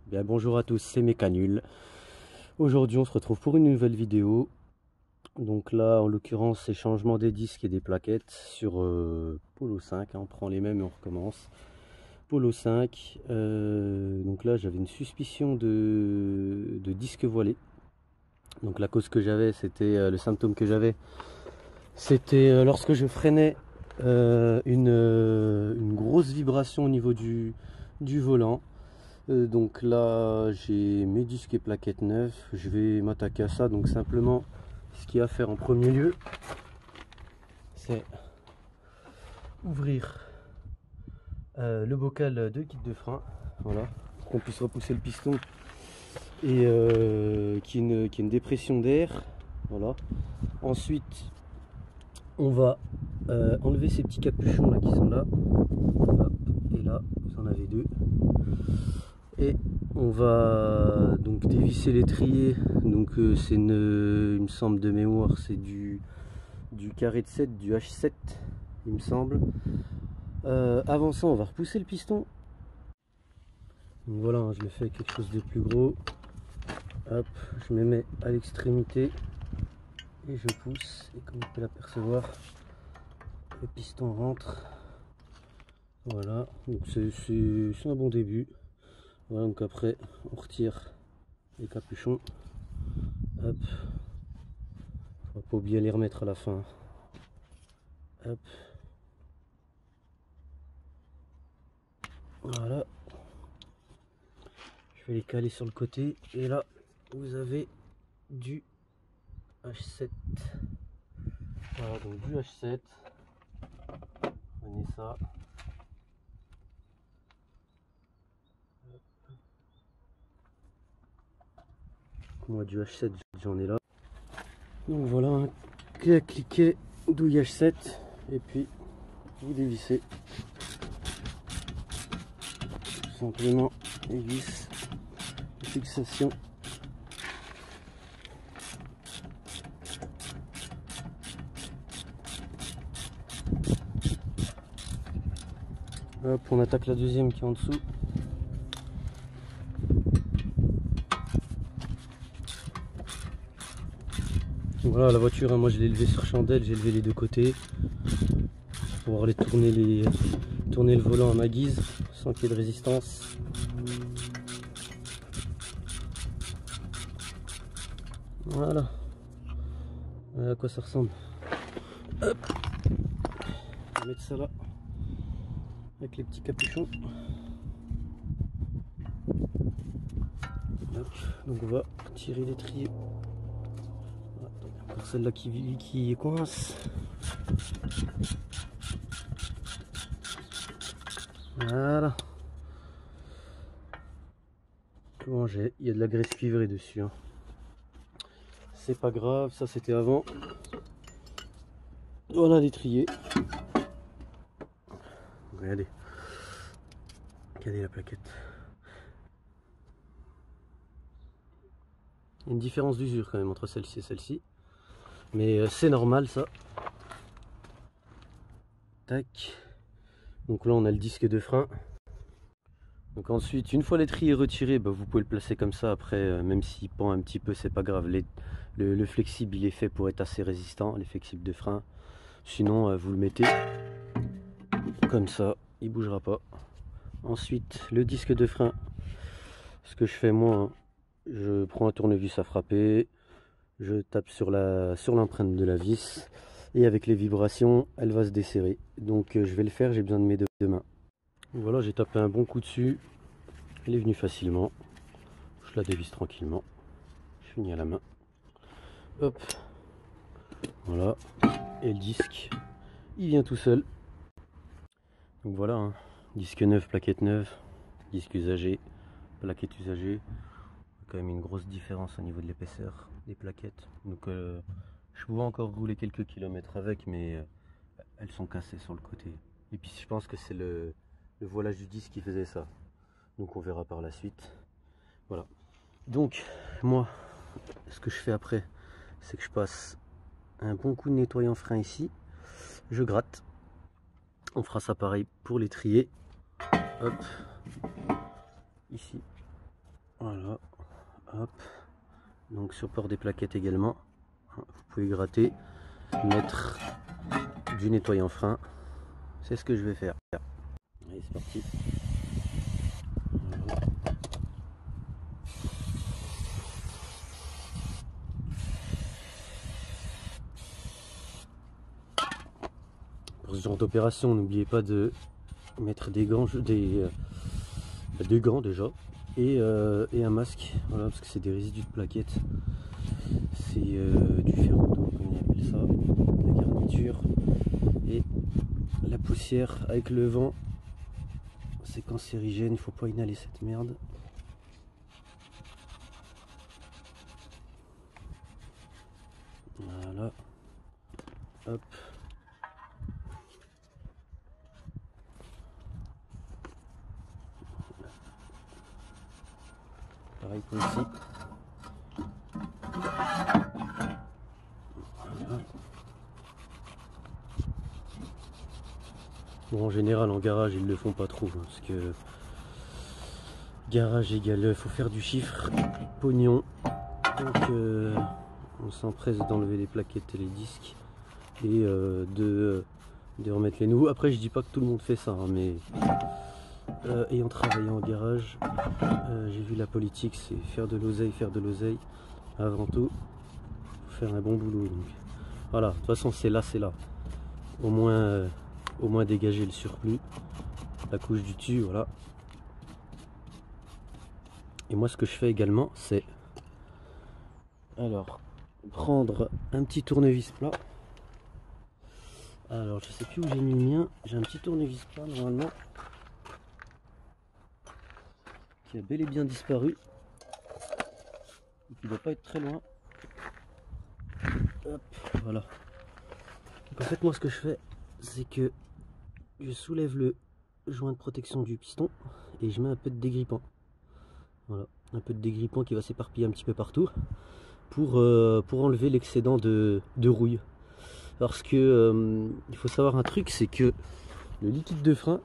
Bien, bonjour à tous, c'est Mécanul. Aujourd'hui, on se retrouve pour une nouvelle vidéo. Donc là, en l'occurrence, c'est changement des disques et des plaquettes sur Polo 5. On prend les mêmes et on recommence. Polo 5. Donc là, j'avais une suspicion de disque voilé. Donc la cause que j'avais, c'était le symptôme que j'avais, c'était lorsque je freinais, une grosse vibration au niveau du volant. Donc là, j'ai mes disques et plaquettes neuves. Je vais m'attaquer à ça. Donc simplement, ce qu'il y a à faire en premier lieu, c'est ouvrir le bocal de kit de frein. Voilà, pour qu'on puisse repousser le piston et qu'il y ait une dépression d'air. Voilà. Ensuite, on va enlever ces petits capuchons là qui sont là. Hop, et là, vous en avez deux. Et on va donc dévisser l'étrier. Donc c'est il me semble de mémoire, c'est du carré de 7, du H7 il me semble. Avant ça, on va repousser le piston. Donc voilà, hein, je le fais avec quelque chose de plus gros. Hop, je me mets à l'extrémité et je pousse. Et comme vous pouvez l'apercevoir, le piston rentre. Voilà, donc c'est un bon début. Voilà, donc après on retire les capuchons. Hop, faut pas oublier de les remettre à la fin. Hop, voilà, je vais les caler sur le côté. Et là vous avez du H7. Voilà, donc du H7. Prenez ça. Moi du H7 j'en ai là. Donc voilà, un cliquet douille H7 et puis vous dévissez tout simplement les vis de fixation. Hop, on attaque la deuxième qui est en dessous. Voilà la voiture, hein, moi je l'ai levée sur chandelle, j'ai levé les deux côtés pour pouvoir tourner le volant à ma guise sans qu'il y ait de résistance. Voilà, voilà à quoi ça ressemble. Hop, on va mettre ça là avec les petits capuchons. Hop, donc on va tirer l'étrier. Encore celle-là qui coince. Voilà. Comment il y a de la graisse cuivrée dessus. Hein. C'est pas grave, ça c'était avant. Voilà l'étrier. Regardez. Regardez la plaquette. Il y a une différence d'usure quand même entre celle-ci et celle-ci. Mais c'est normal ça. Tac. Donc là on a le disque de frein. Donc ensuite, une fois l'étrier retiré, bah, vous pouvez le placer comme ça. Après, même s'il pend un petit peu, c'est pas grave. Le flexible, il est fait pour être assez résistant, les flexibles de frein. Sinon, vous le mettez comme ça, il bougera pas. Ensuite, le disque de frein. Ce que je fais moi, hein, je prends un tournevis à frapper, je tape sur l'empreinte de la vis et avec les vibrations, elle va se desserrer. Donc je vais le faire, j'ai besoin de mes deux mains. Voilà, j'ai tapé un bon coup dessus, elle est venue facilement, je la dévisse tranquillement, je finis à la main, hop, voilà, et le disque, il vient tout seul. Donc voilà, hein, disque neuf, plaquette neuve, disque usagé, plaquette usagée, quand même une grosse différence au niveau de l'épaisseur des plaquettes. Donc je pouvais encore rouler quelques kilomètres avec, mais elles sont cassées sur le côté. Et puis je pense que c'est le voilage du disque qui faisait ça. Donc on verra par la suite. Voilà. Donc moi, ce que je fais après, c'est que je passe un bon coup de nettoyant frein ici. Je gratte. On fera ça pareil pour l'étrier. Hop. Ici. Voilà, hop. Donc sur port des plaquettes également, vous pouvez gratter, mettre du nettoyant frein. C'est ce que je vais faire. Allez, c'est parti. Voilà. Pour ce genre d'opération, n'oubliez pas de mettre des gants, des gants déjà, et un masque, voilà, parce que c'est des résidus de plaquettes. C'est du ferro-dos, comme on appelle ça, la garniture, et la poussière avec le vent, c'est cancérigène, il faut pas inhaler cette merde. Voilà, hop. Pareil pour ici. Voilà. Bon, en général en garage ils le font pas trop, hein, parce que garage égale faut faire du chiffre, pognon, donc on s'empresse d'enlever les plaquettes et les disques et de remettre les nouveaux. Après je dis pas que tout le monde fait ça, hein, mais ayant travaillé en garage, j'ai vu la politique, c'est faire de l'oseille avant tout, faut faire un bon boulot. Donc voilà, de toute façon c'est là, au moins dégager le surplus, la couche du dessus, voilà. Et moi ce que je fais également, c'est alors prendre un petit tournevis plat. Alors je sais plus où j'ai mis le mien, j'ai un petit tournevis plat normalement qui a bel et bien disparu et qui doit pas être très loin. Hop, voilà. Donc en fait moi ce que je fais, c'est que je soulève le joint de protection du piston et je mets un peu de dégrippant. Voilà, un peu de dégrippant qui va s'éparpiller un petit peu partout pour enlever l'excédent de rouille. Parce que il faut savoir un truc, c'est que le liquide de frein,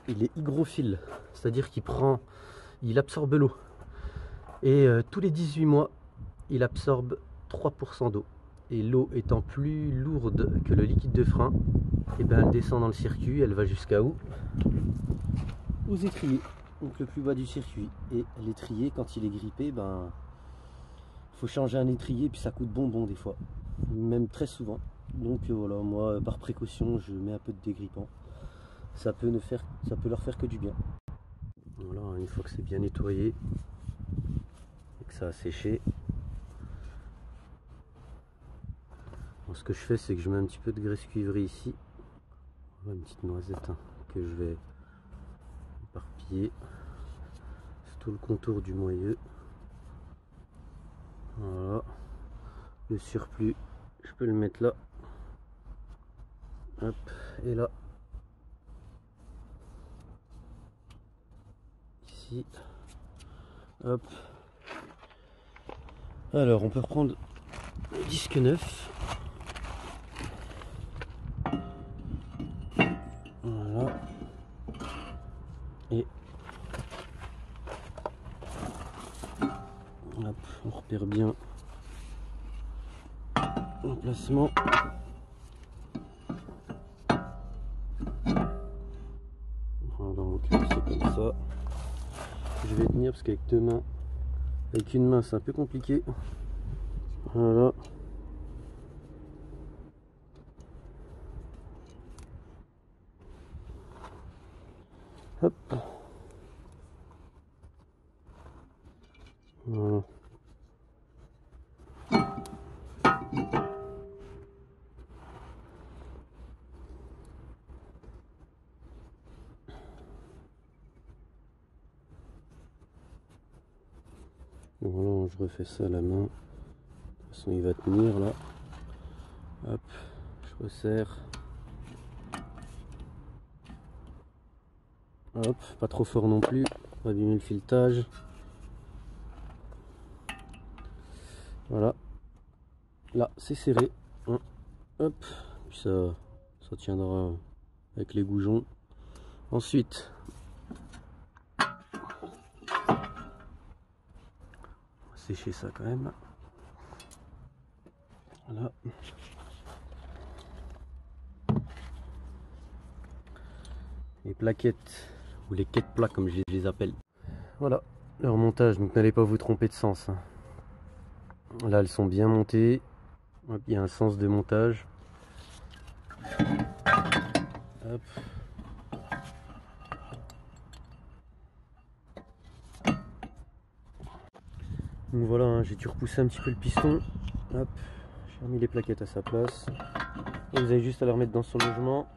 il est hygrophile, c'est-à-dire il absorbe l'eau. Et tous les 18 mois, il absorbe 3% d'eau. Et l'eau étant plus lourde que le liquide de frein, et ben elle descend dans le circuit, elle va jusqu'à où? Aux étriers, donc le plus bas du circuit. Et l'étrier, quand il est grippé, ben faut changer un étrier, puis ça coûte bonbon des fois, même très souvent. Donc voilà, moi par précaution, je mets un peu de dégrippant. Ça peut leur faire que du bien. Voilà, une fois que c'est bien nettoyé et que ça a séché, alors, ce que je fais, c'est que je mets un petit peu de graisse cuivrée ici. Voilà, une petite noisette, hein, que je vais éparpiller sur tout le contour du moyeu. Voilà, le surplus, je peux le mettre là. Hop, et là. Ici. Hop. Alors, on peut reprendre le disque neuf. Voilà. Et hop, on repère bien l'emplacement. Voilà, donc c'est comme ça. Je vais tenir parce qu'avec deux mains, avec une main c'est un peu compliqué. Voilà. Hop. Voilà. Voilà, je refais ça à la main. De toute façon, il va tenir là. Hop, je resserre. Hop, pas trop fort non plus, on va abîmer le filetage. Voilà, là c'est serré. Hop, puis ça tiendra avec les goujons. Ensuite, sécher ça quand même. Voilà. Les plaquettes, ou les quêtes plats comme je les appelle. Voilà, leur montage, donc n'allez pas vous tromper de sens. Là, elles sont bien montées. Hop, il y a un sens de montage. Hop. Donc voilà, hein, j'ai dû repousser un petit peu le piston. Hop, j'ai remis les plaquettes à sa place. Et vous avez juste à les remettre dans son logement.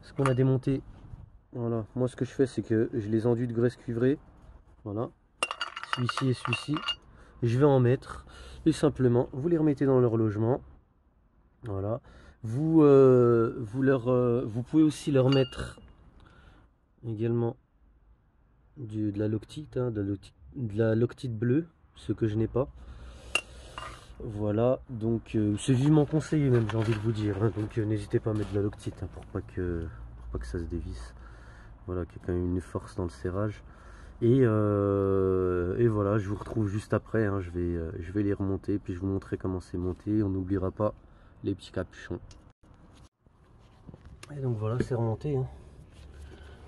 Ce qu'on a démonté, voilà. Moi, ce que je fais, c'est que je les enduis de graisse cuivrée. Voilà, celui-ci et celui-ci. Je vais en mettre. Et simplement, vous les remettez dans leur logement. Voilà. Vous pouvez aussi leur mettre également de la loctite, hein, de la loctite bleue, ce que je n'ai pas. Voilà, donc c'est vivement conseillé même, j'ai envie de vous dire, hein, donc n'hésitez pas à mettre de la loctite, hein, pour pas que ça se dévisse. Voilà, qu'il y a quand même une force dans le serrage. Et voilà, je vous retrouve juste après, hein, je vais les remonter, puis je vous montrerai comment c'est monté. On n'oubliera pas les petits capuchons. Et donc voilà, c'est remonté, hein.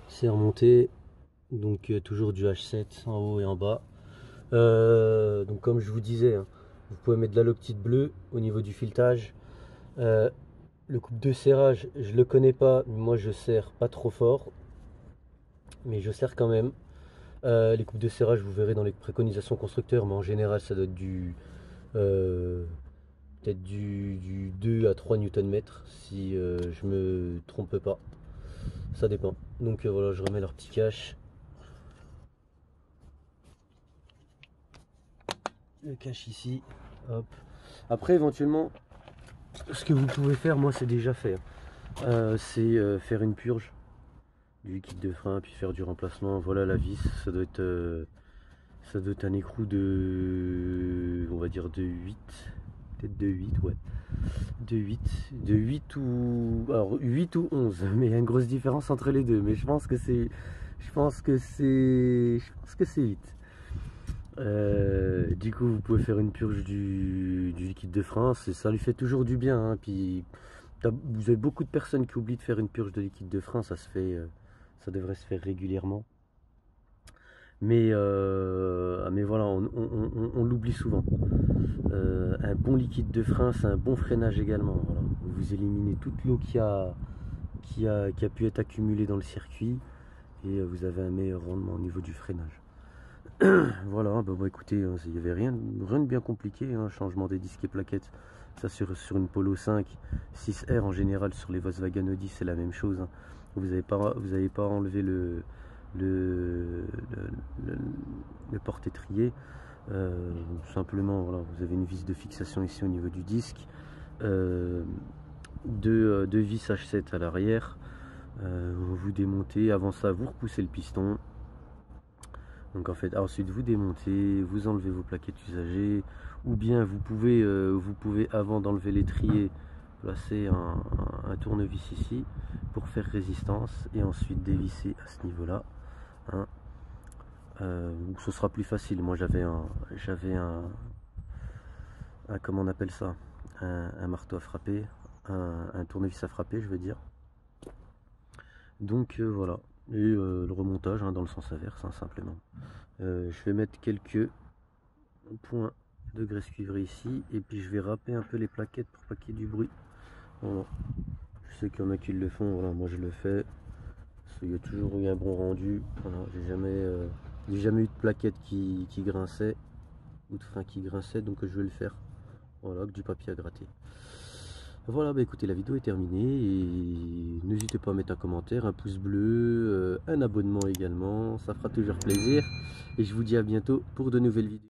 C'est remonté, donc toujours du H7 en haut et en bas. Donc comme je vous disais, hein, vous pouvez mettre de la loctite bleue au niveau du filetage. Le coupe de serrage, je le connais pas, moi je serre pas trop fort, mais je serre quand même. Les coupes de serrage, vous verrez dans les préconisations constructeurs, mais en général ça doit être peut-être du 2 à 3 Nm si je me trompe pas. Ça dépend. Donc voilà, je remets leur petit cache. Le cache ici. Hop. Après, éventuellement, ce que vous pouvez faire, moi c'est déjà fait, c'est faire une purge du liquide de frein, puis faire du remplacement. Voilà la vis, ça doit être un écrou de, on va dire de 8, peut-être de 8, ouais, de 8 ou, alors 8 ou 11, mais il y a une grosse différence entre les deux, mais je pense que c'est 8. Du coup, vous pouvez faire une purge du liquide de frein, ça lui fait toujours du bien, hein. Puis vous avez beaucoup de personnes qui oublient de faire une purge de liquide de frein, ça devrait se faire régulièrement. Mais voilà, on l'oublie souvent. Un bon liquide de frein, c'est un bon freinage également. Voilà. Vous éliminez toute l'eau qui a pu être accumulée dans le circuit, et vous avez un meilleur rendement au niveau du freinage. Voilà, bah écoutez, il n'y avait rien de bien compliqué, hein. Changement des disques et plaquettes, ça sur une Polo 5, 6R en général, sur les Volkswagen Audi c'est la même chose, hein. Vous n'avez pas enlevé le porte-étrier, simplement voilà, vous avez une vis de fixation ici au niveau du disque, deux vis H7 à l'arrière, vous démontez, avant ça vous repoussez le piston. Donc en fait, ensuite vous démontez, vous enlevez vos plaquettes usagées, ou bien vous pouvez avant d'enlever l'étrier, placer un tournevis ici pour faire résistance, et ensuite dévisser à ce niveau-là, hein. Ce sera plus facile. Moi j'avais un comment on appelle ça, un marteau à frapper, un tournevis à frapper, je veux dire. Donc voilà. Et le remontage, hein, dans le sens inverse, hein, simplement. Je vais mettre quelques points de graisse cuivrée ici, et puis je vais râper un peu les plaquettes pour pas qu'il y ait du bruit. Voilà. Je sais qu'il y en a qui le font, voilà, moi je le fais. Parce qu'il y a toujours eu un bon rendu. Voilà, j'ai jamais eu de plaquettes qui grinçaient, ou de frein qui grinçaient, donc je vais le faire. Voilà, avec du papier à gratter. Voilà, bah écoutez, la vidéo est terminée, et n'hésitez pas à mettre un commentaire, un pouce bleu, un abonnement également, ça fera toujours plaisir, et je vous dis à bientôt pour de nouvelles vidéos.